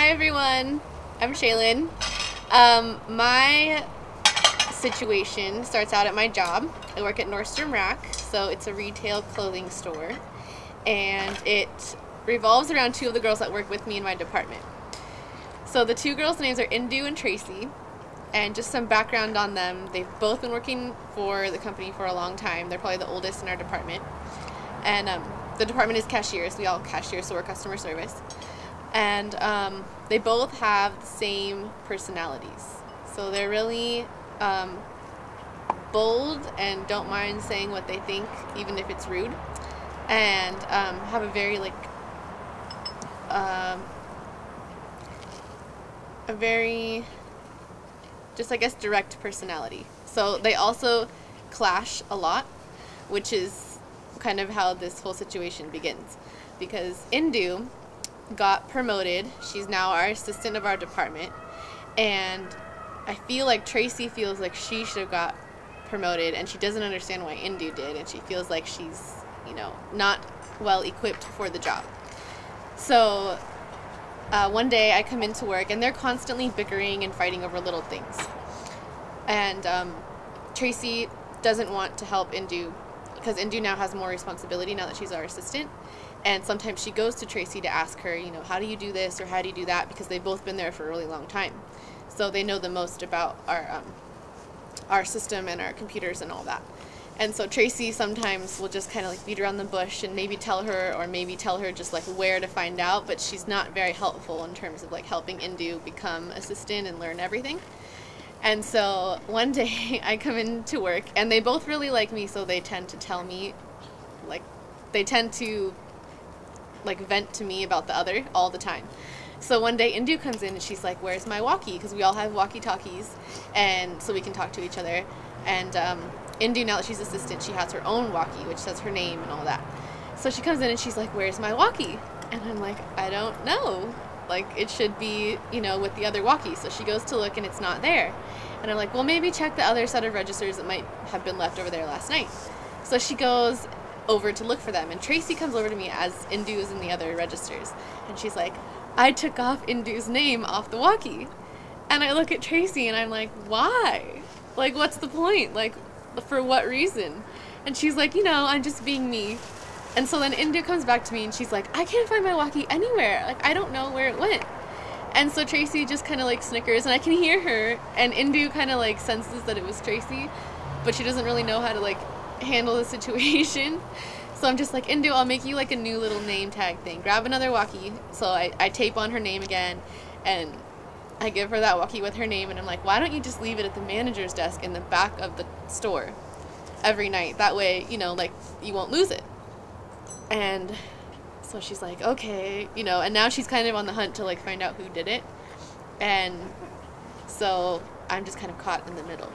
Hi everyone, I'm Shalyn. My situation starts out at my job. I work at Nordstrom Rack, so it's a retail clothing store, and it revolves around two of the girls that work with me in my department. So the two girls' names are Indu and Tracy, and just some background on them. They've both been working for the company for a long time. They're probably the oldest in our department, and the department is cashiers. We all cashiers, so we're customer service. And they both have the same personalities. So they're really bold and don't mind saying what they think, even if it's rude. And have a very just I guess direct personality. So they also clash a lot, which is kind of how this whole situation begins. Because Indu got promoted. She's now our assistant of our department, and I feel like Tracy feels like she should have got promoted, and she doesn't understand why Indu did, and she feels like she's, not well equipped for the job. So one day I come into work, and they're constantly bickering and fighting over little things. And Tracy doesn't want to help Indu because Indu now has more responsibility now that she's our assistant. And sometimes she goes to Tracy to ask her, how do you do this or how do you do that? Because they've both been there for a really long time. So they know the most about our system and our computers and all that. And so Tracy sometimes will just kind of beat around the bush and maybe tell her just where to find out, but she's not very helpful in terms of helping Indu become assistant and learn everything. And so one day I come into work, and they both really like me, so they tend to tell me, they tend to vent to me about the other all the time. So one day Indu comes in and she's like, where's my walkie? Because we all have walkie-talkies, and so we can talk to each other. And Indu, now that she's assistant, she has her own walkie, which says her name and all that. So she comes in and she's like, where's my walkie? And I'm like, I don't know. It should be, with the other walkie. So she goes to look, and it's not there. And I'm like, well, maybe check the other set of registers that might have been left over there last night. So she goes over to look for them, and Tracy comes over to me as Indu is in the other registers, and she's like, I took off Indu's name off the walkie. And I look at Tracy and I'm like, why? What's the point? For what reason? And she's like, I'm just being me. And so then Indu comes back to me and she's like, I can't find my walkie anywhere. I don't know where it went. And so Tracy just kind of snickers, and I can hear her, and Indu kind of senses that it was Tracy, but she doesn't really know how to handle the situation. So I'm just like, Indu, I'll make you a new little name tag thing. Grab another walkie. So I tape on her name again, and I give her that walkie with her name, and I'm like, why don't you just leave it at the manager's desk in the back of the store every night? That way, you won't lose it. And so she's like, okay, and now she's kind of on the hunt to find out who did it. And so I'm just kind of caught in the middle.